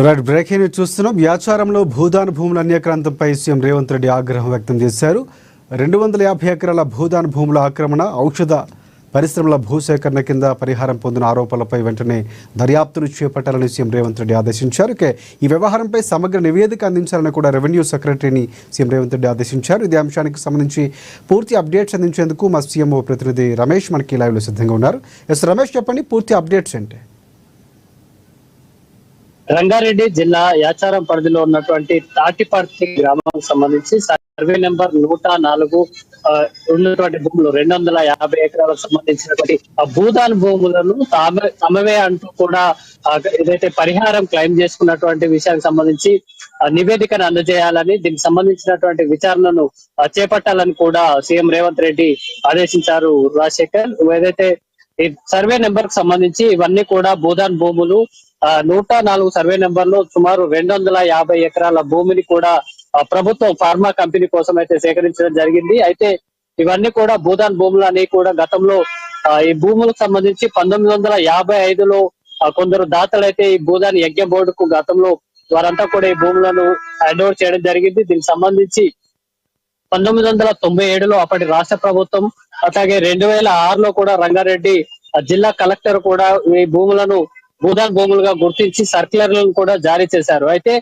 Right breaking news చూస్తున్నాం. వ్యాచారంలో భూదాన భూముల అన్యాక్రాంతంపై CM Revanth Reddy ఆగ్రహం వ్యక్తం చేశారు. 250 ఎకరాల భూదాన భూముల ఆక్రమణ, ఔషధ పరిశ్రమల భూసేకరణ కింద పరిహారం పొందిన ఆరోపణలపై వెంటనే దర్యాప్తును చేపట్టాలని సీఎం రేవంత్ రెడ్డి ఆదేశించారు. ఈ వ్యవహారంపై సమగ్ర నివేదిక అందించాలని కూడా రెవెన్యూ సెక్రటరీని సీఎం రేవంత్ రెడ్డి ఆదేశించారు. ఇదే అంశానికి సంబంధించి పూర్తి అప్డేట్స్ అందించేందుకు మా సీఎంఓ ప్రతినిధి రమేష్ మనకి లైవ్లో సిద్ధంగా ఉన్నారు. ఎస్ రమేష్, చెప్పండి పూర్తి అప్డేట్స్ ఏంటి? రంగారెడ్డి జిల్లా యాచారం పరిధిలో ఉన్నటువంటి తాటిపర్తి గ్రామానికి సంబంధించి సర్వే నెంబర్ 104 ఉన్నటువంటి భూములు 250 ఎకరాలకు సంబంధించినటువంటి భూదాన భూములను తమవే అంటూ కూడా ఏదైతే పరిహారం క్లెయిమ్ చేసుకున్నటువంటి విషయానికి సంబంధించి నివేదికను అందజేయాలని, దీనికి సంబంధించినటువంటి విచారణను చేపట్టాలని కూడా సీఎం రేవంత్ రెడ్డి ఆదేశించారు. రాజశేఖర్, ఏదైతే ఈ సర్వే నెంబర్ కు సంబంధించి ఇవన్నీ కూడా భూదాన్ భూములు 104 సర్వే నెంబర్ లో సుమారు 250 ఎకరాల భూమిని కూడా ప్రభుత్వం ఫార్మా కంపెనీ కోసం అయితే సేకరించడం జరిగింది. అయితే ఇవన్నీ కూడా భూదాన్ భూములు అని కూడా గతంలో ఈ భూములకు సంబంధించి 1955లో కొందరు దాతలు అయితే ఈ భూదాన్ యజ్ఞ బోర్డుకు గతంలో వారంతా కూడా ఈ భూములను హ్యాండ్ ఓవర్ చేయడం జరిగింది. దీనికి సంబంధించి 1997లో అప్పటి రాష్ట్ర ప్రభుత్వం, అట్లాగే 2006లో కూడా రంగారెడ్డి జిల్లా కలెక్టర్ కూడా ఈ భూములను భూదాన్ భూములుగా గుర్తించి సర్క్యులర్లను కూడా జారీ చేశారు. అయితే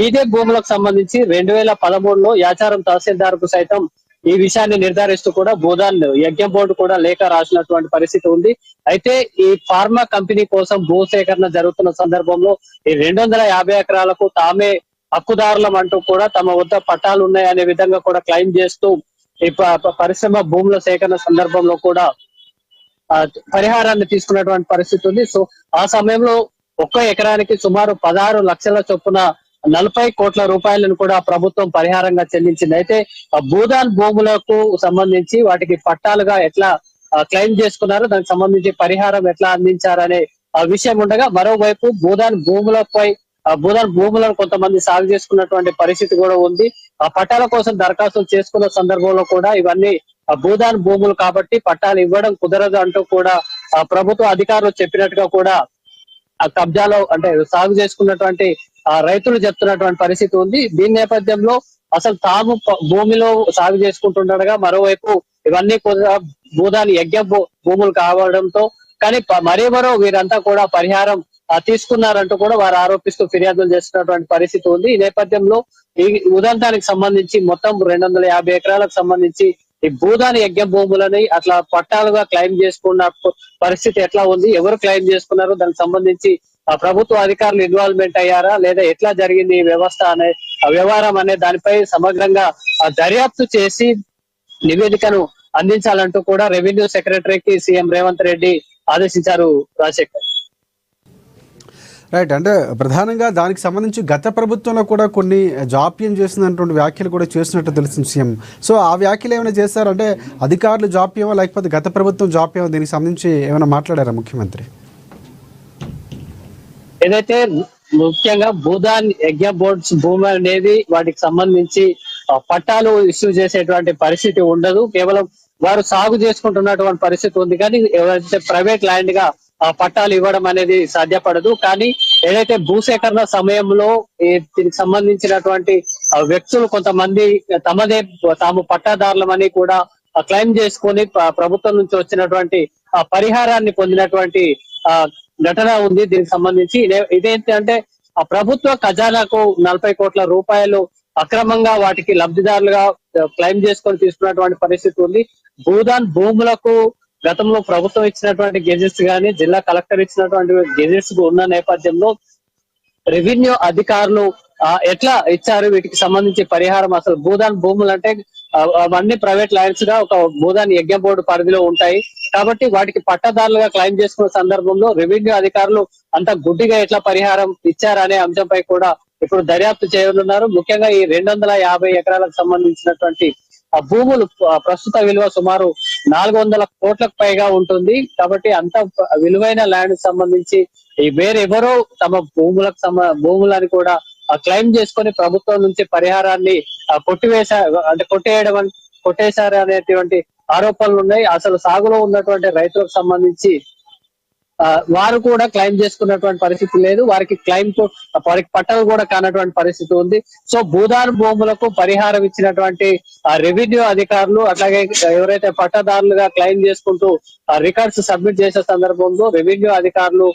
ఇదే భూములకు సంబంధించి 2013లో యాచారం తహసీల్దార్ కు సైతం ఈ విషయాన్ని నిర్ధారిస్తూ కూడా భూదాన్ యజ్ఞ బోర్డు కూడా లేఖ రాసినటువంటి పరిస్థితి ఉంది. అయితే ఈ ఫార్మా కంపెనీ కోసం భూసేకరణ జరుగుతున్న సందర్భంలో ఈ 250 ఎకరాలకు తామే హక్కుదారులం అంటూ కూడా తమ వద్ద పట్టాలు ఉన్నాయనే విధంగా కూడా క్లెయిమ్ చేస్తూ ఈ పరిశ్రమ భూముల సేకరణ సందర్భంలో కూడా పరిహారాన్ని తీసుకున్నటువంటి పరిస్థితి ఉంది. సో ఆ సమయంలో ఒక్క ఎకరానికి సుమారు 16 లక్షల చొప్పున 40 కోట్ల రూపాయలను కూడా ప్రభుత్వం పరిహారంగా చెల్లించింది. అయితే భూదాన్ భూములకు సంబంధించి వాటికి పట్టాలుగా ఎట్లా క్లెయిమ్ చేసుకున్నారో దానికి సంబంధించి పరిహారం ఎట్లా అందించారనే విషయం ఉండగా, మరోవైపు భూదాన్ భూములను కొంతమంది సాగు చేసుకున్నటువంటి పరిస్థితి కూడా ఉంది. ఆ పట్టాల కోసం దరఖాస్తులు చేసుకున్న సందర్భంలో కూడా ఇవన్నీ భూదాన్ భూములు కాబట్టి పట్టాలు ఇవ్వడం కుదరదు అంటూ కూడా ప్రభుత్వ అధికారులు చెప్పినట్టుగా కూడా ఆ కబ్జాలో అంటే సాగు చేసుకున్నటువంటి రైతులు చెప్తున్నటువంటి పరిస్థితి ఉంది. దీని నేపథ్యంలో అసలు తాము భూమిలో సాగు చేసుకుంటుండగా మరోవైపు ఇవన్నీ కూడా భూదాన్ యజ్ఞ భూములు కావడంతో కానీ మరెవరో వీరంతా కూడా పరిహారం తీసుకున్నారంటూ కూడా వారు ఆరోపిస్తూ ఫిర్యాదులు చేస్తున్నటువంటి పరిస్థితి ఉంది. ఈ నేపథ్యంలో ఈ ఉదంతానికి సంబంధించి మొత్తం 250 ఎకరాలకు సంబంధించి ఈ భూదాన్ యజ్ఞ భూములని అట్లా పట్టాలుగా క్లెయిమ్ చేసుకున్న పరిస్థితి ఎట్లా ఉంది, ఎవరు క్లెయిమ్ చేసుకున్నారు, దానికి సంబంధించి ప్రభుత్వ అధికారులు ఇన్వాల్వ్మెంట్ అయ్యారా లేదా ఎట్లా జరిగింది ఈ వ్యవస్థ అనే వ్యవహారం అనే దానిపై సమగ్రంగా దర్యాప్తు చేసి నివేదికను అందించాలంటూ కూడా రెవెన్యూ సెక్రటరీకి సీఎం రేవంత్ రెడ్డి ఆదేశించారు. రాజశేఖర్, రైట్, అంటే ప్రధానంగా దానికి సంబంధించి గత ప్రభుత్వంలో కూడా కొన్ని జాప్యం చేసినటువంటి వ్యాఖ్యలు కూడా చేసినట్టు తెలిసింది సీఎం. సో ఆ వ్యాఖ్యలు ఏమైనా చేశారంటే అధికారులు జాప్యమో లేకపోతే గత ప్రభుత్వం జాప్యమో, దీనికి సంబంధించి ఏమైనా మాట్లాడారా ముఖ్యమంత్రి? ఏదైతే ముఖ్యంగా భూదాన్ యజ్ఞ బోర్డ్స్ భూమి అనేది వాటికి సంబంధించి పట్టాలు ఇష్యూ చేసేటువంటి పరిస్థితి ఉండదు. కేవలం వారు సాగు చేసుకుంటున్నటువంటి పరిస్థితి ఉంది, కానీ ఎవరైతే ప్రైవేట్ ల్యాండ్ గా పట్టాలు ఇవ్వడం అనేది సాధ్యపడదు. కానీ ఏదైతే భూసేకరణ సమయంలో దీనికి సంబంధించినటువంటి వ్యక్తులు కొంతమంది తాము పట్టాదారులమని కూడా క్లెయిమ్ చేసుకొని ప్రభుత్వం నుంచి వచ్చినటువంటి పరిహారాన్ని పొందినటువంటి ఘటన ఉంది. దీనికి సంబంధించి ఇదేంటంటే ఆ ప్రభుత్వ ఖజానాకు 40 కోట్ల రూపాయలు అక్రమంగా వాటికి లబ్ధిదారులుగా క్లెయిమ్ చేసుకొని తీసుకున్నటువంటి పరిస్థితి ఉంది. భూదాన్ భూములకు గతంలో ప్రభుత్వం ఇచ్చినటువంటి గెజెట్స్ కానీ జిల్లా కలెక్టర్ ఇచ్చినటువంటి గెజెట్స్ ఉన్న నేపథ్యంలో రెవెన్యూ అధికారులు ఎట్లా ఇచ్చారు, వీటికి సంబంధించి పరిహారం, అసలు భూదాన్ భూములు అంటే అవన్నీ ప్రైవేట్ ల్యాండ్స్ గా ఒక భూదాన్ యజ్ఞ బోర్డు పరిధిలో ఉంటాయి కాబట్టి వాటికి పట్టదారులుగా క్లెయిమ్ చేసుకున్న సందర్భంలో రెవెన్యూ అధికారులు అంత గుడ్డిగా ఎట్లా పరిహారం ఇచ్చారనే అంశంపై కూడా ఇప్పుడు దర్యాప్తు చేయనున్నారు. ముఖ్యంగా ఈ 250 ఎకరాలకు సంబంధించినటువంటి భూములు ప్రస్తుత విలువ సుమారు 400 కోట్లకు పైగా ఉంటుంది. కాబట్టి అంత విలువైన ల్యాండ్ సంబంధించి వేరెవరో తమ భూములని కూడా క్లెయిమ్ చేసుకొని ప్రభుత్వం నుంచి పరిహారాన్ని కొట్టేశారు అనేటువంటి ఆరోపణలు ఉన్నాయి. అసలు సాగులో ఉన్నటువంటి రైతులకు సంబంధించి వారు కూడా క్లైమ్ చేసుకున్నటువంటి పరిస్థితి లేదు. వారికి వారికి పట్టాలు కూడా కానటువంటి పరిస్థితి ఉంది. సో భూదాన్ భూములకు పరిహారం ఇచ్చినటువంటి రెవెన్యూ అధికారులు అట్లాగే ఎవరైతే పట్టాదారులుగా క్లైమ్ చేసుకుంటూ రికార్డ్స్ సబ్మిట్ చేసే సందర్భంలో రెవెన్యూ అధికారులు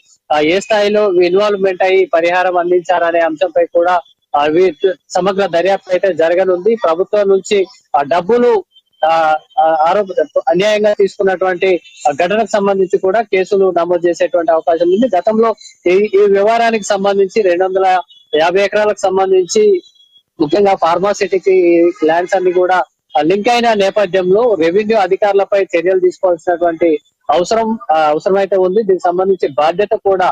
ఏ స్థాయిలో ఇన్వాల్వ్మెంట్ అయ్యి పరిహారం అందించారనే అంశంపై కూడా సమగ్ర దర్యాప్తు అయితే జరగనుంది. ప్రభుత్వం నుంచి డబ్బులు అన్యాయంగా తీసుకున్నటువంటి ఘటనకు సంబంధించి కూడా కేసులు నమోదు చేసేటువంటి అవకాశం ఉంది. గతంలో ఈ వ్యవహారానికి సంబంధించి 250 ఎకరాలకు సంబంధించి ముఖ్యంగా ఫార్మాసిటీకి ల్యాండ్స్ అన్ని కూడా లింక్ అయిన నేపథ్యంలో రెవెన్యూ అధికారులపై చర్యలు తీసుకోవాల్సినటువంటి అవసరమైతే ఉంది. దీనికి సంబంధించి బాధ్యత కూడా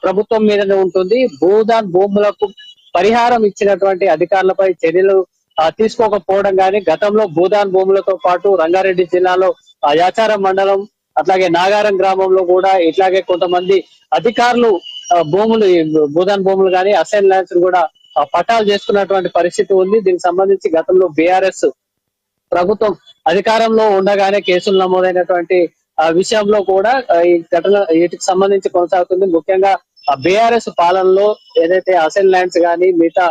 ప్రభుత్వం మీదనే ఉంటుంది. భూదాన్ భూములకు పరిహారం ఇచ్చినటువంటి అధికారులపై చర్యలు తీసుకోకపోవడం కానీ, గతంలో భూదాన్ భూములతో పాటు రంగారెడ్డి జిల్లాలో యాచారం మండలం అట్లాగే నాగారం గ్రామంలో కూడా ఇట్లాగే కొంతమంది అధికారులు భూదాన్ భూములు కానీ అసైన్ ల్యాండ్స్ కూడా పట్టాలు చేసుకున్నటువంటి పరిస్థితి ఉంది. దీనికి సంబంధించి గతంలో బీఆర్ఎస్ ప్రభుత్వం అధికారంలో ఉండగానే కేసులు నమోదైనటువంటి విషయంలో కూడా ఈ ఘటన వీటికి సంబంధించి కొనసాగుతుంది. ముఖ్యంగా బీఆర్ఎస్ పాలనలో ఏదైతే అసైన్ ల్యాండ్స్ కానీ మిగతా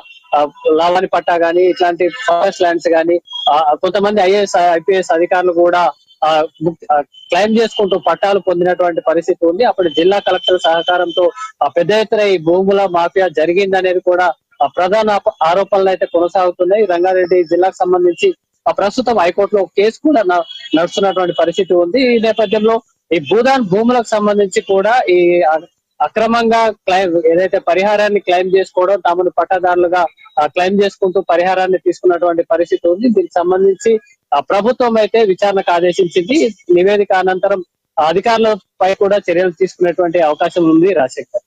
లావాణి పట్టా గానీ ఇట్లాంటి ఫారెస్ట్ ల్యాండ్స్ గానీ కొంతమంది ఐపీఎస్ అధికారులు కూడా క్లైమ్ చేసుకుంటూ పట్టాలు పొందినటువంటి పరిస్థితి ఉంది. అప్పుడు జిల్లా కలెక్టర్ సహకారంతో పెద్ద ఎత్తున ఈ భూముల మాఫియా జరిగిందనేది కూడా ప్రధాన ఆరోపణలు అయితే కొనసాగుతున్నాయి. రంగారెడ్డి జిల్లాకు సంబంధించి ప్రస్తుతం హైకోర్టులో కేసు కూడా నడుస్తున్నటువంటి పరిస్థితి ఉంది. ఈ నేపథ్యంలో ఈ భూదాన్ భూములకు సంబంధించి కూడా ఈ అక్రమంగా ఏదైతే పరిహారాన్ని క్లైమ్ చేసుకోవడం, తమను పట్టాదారులుగా క్లైమ్ చేసుకుంటూ పరిహారాన్ని తీసుకున్నటువంటి పరిస్థితి ఉంది. దీనికి సంబంధించి ప్రభుత్వం అయితే విచారణకు ఆదేశించింది. నివేదిక అనంతరం అధికారులపై కూడా చర్యలు తీసుకునేటువంటి అవకాశం ఉంది. రాజశేఖర్,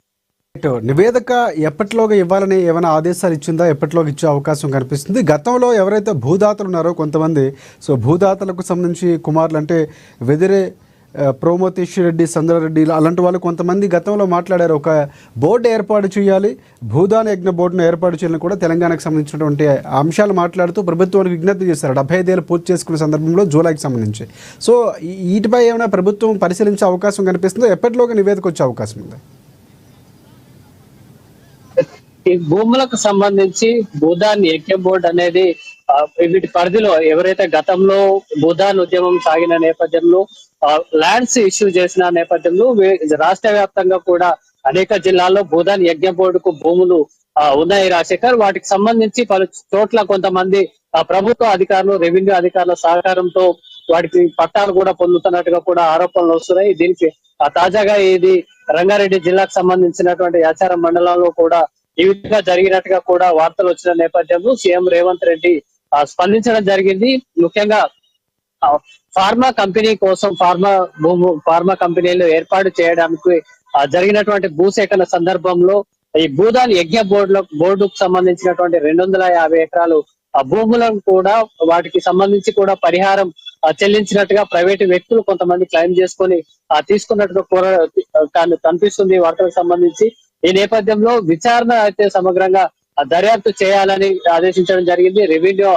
నివేదిక ఎప్పటిలోగా ఇవ్వాలని ఏమైనా ఆదేశాలు ఇచ్చిందా? ఎప్పటిలోగా ఇచ్చే అవకాశం కనిపిస్తుంది? గతంలో ఎవరైతే భూదాతలు ఉన్నారో కొంతమంది, సో భూదాతలకు సంబంధించి కుమారులు అంటే వెదిరే ప్రోమోతేష్ రెడ్డి, సంద్రారెడ్డి అలాంటి వాళ్ళు కొంతమంది గతంలో మాట్లాడారు. ఒక బోర్డు ఏర్పాటు చేయాలి, భూదాన యజ్ఞ బోర్డును ఏర్పాటు చేయాలని కూడా తెలంగాణకు సంబంధించినటువంటి అంశాలు మాట్లాడుతూ ప్రభుత్వానికి విజ్ఞప్తి చేశారు. 75 ఏళ్ళు పూర్తి చేసుకునే సందర్భంలో జూలైకి సంబంధించి. సో వీటిపై ఏమైనా ప్రభుత్వం పరిశీలించే అవకాశం కనిపిస్తుందో? ఎప్పటిలోగా నివేదిక వచ్చే అవకాశం ఉంది? ఈ భూములకు సంబంధించి భూదాన్ యజ్ఞ బోర్డు అనేది వీటి పరిధిలో ఎవరైతే గతంలో భూదాన్ ఉద్యమం సాగిన నేపథ్యంలో ల్యాండ్స్ ఇష్యూ చేసిన నేపథ్యంలో రాష్ట్ర వ్యాప్తంగా కూడా అనేక జిల్లాల్లో భూదాన్ యజ్ఞ బోర్డుకు భూములు ఉన్నాయి. రాజశేఖర్, వాటికి సంబంధించి పలు చోట్ల కొంతమంది ప్రభుత్వ అధికారులు, రెవెన్యూ అధికారుల సహకారంతో వాటికి పట్టాలు కూడా పొందుతున్నట్టుగా కూడా ఆరోపణలు వస్తున్నాయి. దీనికి తాజాగా ఇది రంగారెడ్డి జిల్లాకు సంబంధించినటువంటి యాచారం మండలంలో కూడా ఈ విధంగా జరిగినట్టుగా కూడా వార్తలు వచ్చిన నేపథ్యంలో సీఎం రేవంత్ రెడ్డి స్పందించడం జరిగింది. ముఖ్యంగా ఫార్మా కంపెనీ కోసం ఫార్మా కంపెనీలు ఏర్పాటు చేయడానికి జరిగినటువంటి భూసేకరణ సందర్భంలో ఈ భూదాన్ యజ్ఞ బోర్డుకు సంబంధించినటువంటి 250 ఎకరాలు భూములను కూడా వాటికి సంబంధించి కూడా పరిహారం చెల్లించినట్టుగా ప్రైవేటు వ్యక్తులు కొంతమంది క్లెయిమ్ చేసుకొని తీసుకున్నట్టుగా కూడా కనిపిస్తుంది వార్తలకు సంబంధించి. ఈ నేపథ్యంలో విచారణ అయితే సమగ్రంగా దర్యాప్తు చేయాలని ఆదేశించడం జరిగింది. రెవెన్యూ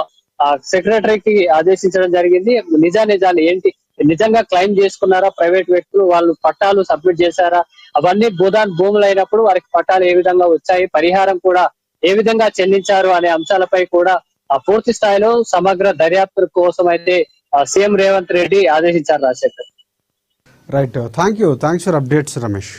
సెక్రటరీకి ఆదేశించడం జరిగింది. నిజాలు ఏంటి, నిజంగా క్లెయిమ్ చేసుకున్నారా ప్రైవేట్ వ్యక్తులు, వాళ్ళు పట్టాలు సబ్మిట్ చేశారా, అవన్నీ భూదాన్ భూములు అయినప్పుడు వారికి పట్టాలు ఏ విధంగా వచ్చాయి, పరిహారం కూడా ఏ విధంగా చెల్లించారు అనే అంశాలపై కూడా పూర్తి స్థాయిలో సమగ్ర దర్యాప్తు కోసం అయితే సీఎం రేవంత్ రెడ్డి ఆదేశించారు. Rajasekhar, right, thanks for updates Ramesh.